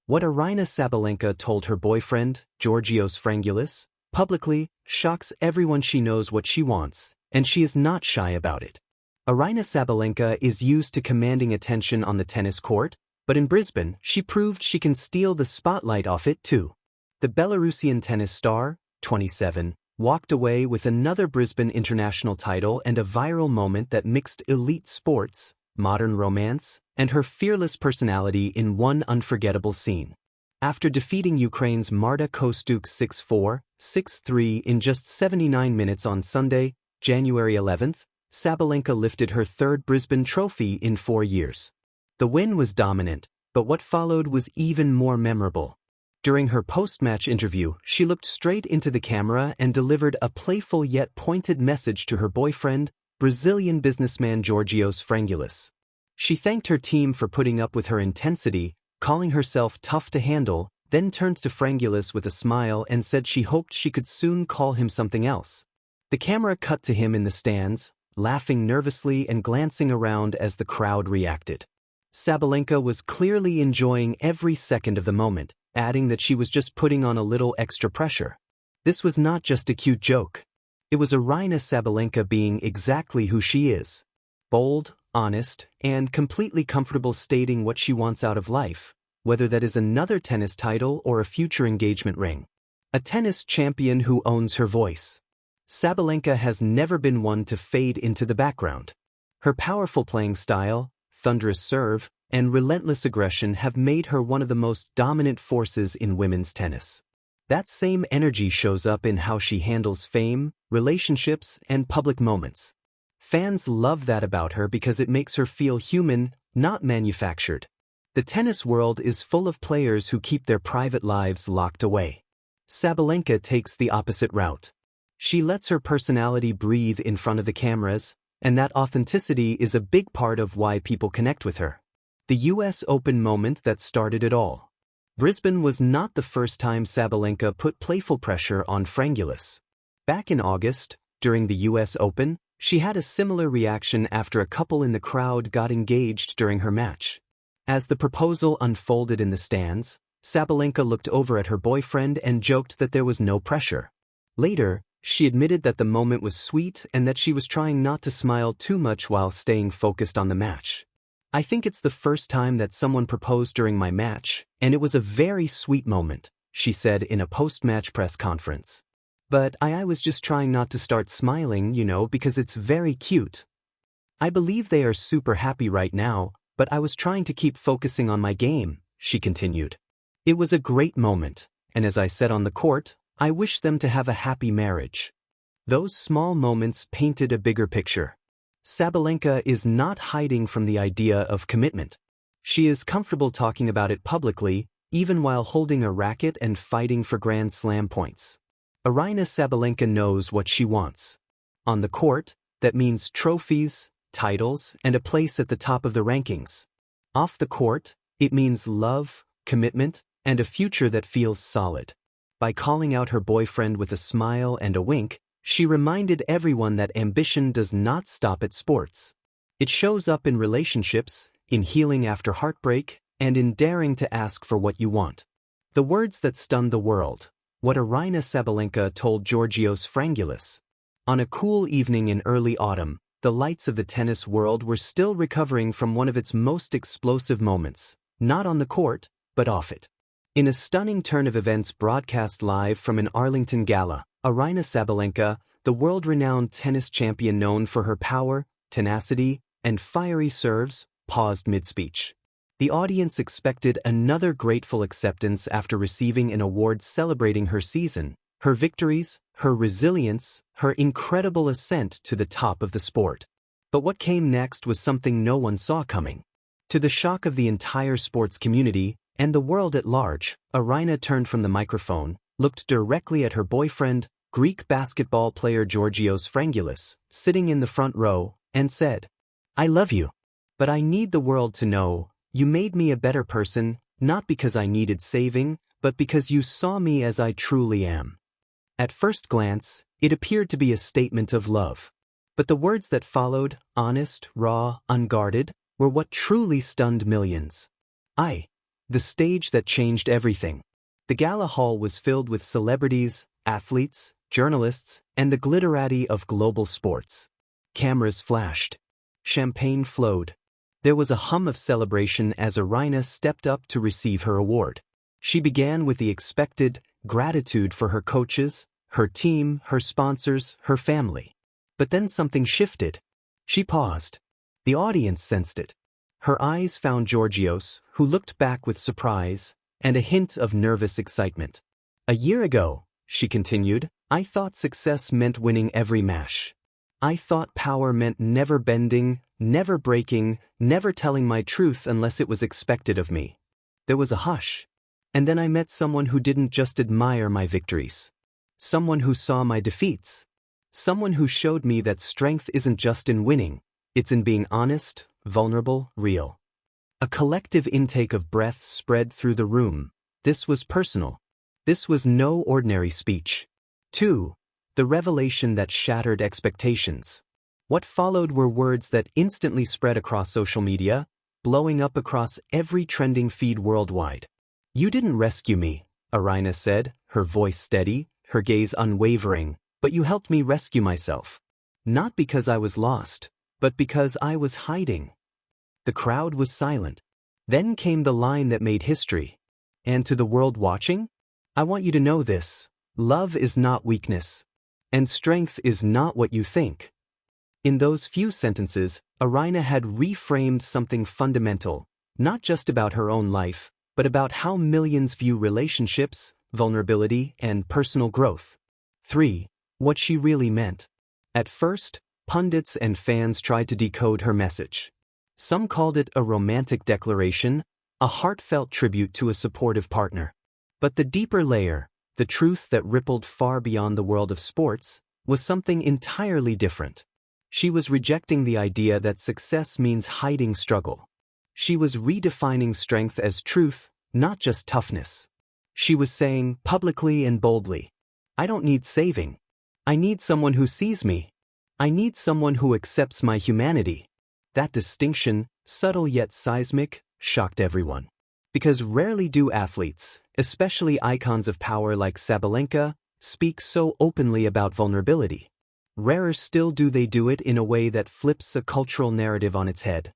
What Aryna Sabalenka told her boyfriend, Georgios Frangulis, publicly, shocks everyone. She knows what she wants, and she is not shy about it. Aryna Sabalenka is used to commanding attention on the tennis court, but in Brisbane, she proved she can steal the spotlight off it too. The Belarusian tennis star, 27, walked away with another Brisbane international title and a viral moment that mixed elite sports, modern romance, and her fearless personality in one unforgettable scene. After defeating Ukraine's Marta Kostyuk 6-4, 6-3 in just 79 minutes on Sunday, January 11th, Sabalenka lifted her third Brisbane trophy in 4 years. The win was dominant, but what followed was even more memorable. During her post-match interview, she looked straight into the camera and delivered a playful yet pointed message to her boyfriend, Brazilian businessman Georgios Frangulis. She thanked her team for putting up with her intensity, calling herself tough to handle, then turned to Frangulis with a smile and said she hoped she could soon call him something else. The camera cut to him in the stands, laughing nervously and glancing around as the crowd reacted. Sabalenka was clearly enjoying every second of the moment, adding that she was just putting on a little extra pressure. This was not just a cute joke. It was Aryna Sabalenka being exactly who she is. Bold, honest, and completely comfortable stating what she wants out of life, whether that is another tennis title or a future engagement ring. A tennis champion who owns her voice. Sabalenka has never been one to fade into the background. Her powerful playing style, thunderous serve, and relentless aggression have made her one of the most dominant forces in women's tennis. That same energy shows up in how she handles fame, relationships, and public moments. Fans love that about her because it makes her feel human, not manufactured. The tennis world is full of players who keep their private lives locked away. Sabalenka takes the opposite route. She lets her personality breathe in front of the cameras, and that authenticity is a big part of why people connect with her. The US Open moment that started it all. Brisbane was not the first time Sabalenka put playful pressure on Frangulis. Back in August, during the US Open, she had a similar reaction after a couple in the crowd got engaged during her match. As the proposal unfolded in the stands, Sabalenka looked over at her boyfriend and joked that there was no pressure. Later, she admitted that the moment was sweet and that she was trying not to smile too much while staying focused on the match. I think it's the first time that someone proposed during my match, and it was a very sweet moment, she said in a post-match press conference. But I was just trying not to start smiling, because it's very cute. I believe they are super happy right now, but I was trying to keep focusing on my game, she continued. It was a great moment, and as I said on the court, I wish them to have a happy marriage. Those small moments painted a bigger picture. Sabalenka is not hiding from the idea of commitment. She is comfortable talking about it publicly, even while holding a racket and fighting for Grand Slam points. Aryna Sabalenka knows what she wants. On the court, that means trophies, titles, and a place at the top of the rankings. Off the court, it means love, commitment, and a future that feels solid. By calling out her boyfriend with a smile and a wink, she reminded everyone that ambition does not stop at sports. It shows up in relationships, in healing after heartbreak, and in daring to ask for what you want. The words that stunned the world. What Aryna Sabalenka told Georgios Frangulis. On a cool evening in early autumn, the lights of the tennis world were still recovering from one of its most explosive moments, not on the court, but off it. In a stunning turn of events broadcast live from an Arlington gala, Aryna Sabalenka, the world-renowned tennis champion known for her power, tenacity, and fiery serves, paused mid-speech. The audience expected another grateful acceptance after receiving an award celebrating her season, her victories, her resilience, her incredible ascent to the top of the sport. But what came next was something no one saw coming. To the shock of the entire sports community, and the world at large, Aryna turned from the microphone, looked directly at her boyfriend, Greek basketball player Georgios Frangulis, sitting in the front row, and said, "I love you. But I need the world to know, you made me a better person, not because I needed saving, but because you saw me as I truly am." At first glance, it appeared to be a statement of love. But the words that followed, honest, raw, unguarded, were what truly stunned millions. The stage that changed everything. The gala hall was filled with celebrities, athletes, journalists, and the glitterati of global sports. Cameras flashed. Champagne flowed. There was a hum of celebration as Aryna stepped up to receive her award. She began with the expected gratitude for her coaches, her team, her sponsors, her family. But then something shifted. She paused. The audience sensed it. Her eyes found Georgios, who looked back with surprise and a hint of nervous excitement. "A year ago," she continued, "I thought success meant winning every match. I thought power meant never bending, never breaking, never telling my truth unless it was expected of me." There was a hush. And then I met someone who didn't just admire my victories. Someone who saw my defeats. Someone who showed me that strength isn't just in winning, it's in being honest, vulnerable, real. A collective intake of breath spread through the room. This was personal. This was no ordinary speech. 2. The revelation that shattered expectations. What followed were words that instantly spread across social media, blowing up across every trending feed worldwide. "You didn't rescue me," Aryna said, her voice steady, her gaze unwavering, "but you helped me rescue myself. Not because I was lost, but because I was hiding." The crowd was silent. Then came the line that made history. "And to the world watching, I want you to know this: love is not weakness, and strength is not what you think." In those few sentences, Aryna had reframed something fundamental, not just about her own life, but about how millions view relationships, vulnerability, and personal growth. 3. What she really meant. At first, pundits and fans tried to decode her message. Some called it a romantic declaration, a heartfelt tribute to a supportive partner. But the deeper layer, the truth that rippled far beyond the world of sports, was something entirely different. She was rejecting the idea that success means hiding struggle. She was redefining strength as truth, not just toughness. She was saying, publicly and boldly, "I don't need saving. I need someone who sees me. I need someone who accepts my humanity." That distinction, subtle yet seismic, shocked everyone. Because rarely do athletes, especially icons of power like Sabalenka, speak so openly about vulnerability. Rarer still do they do it in a way that flips a cultural narrative on its head.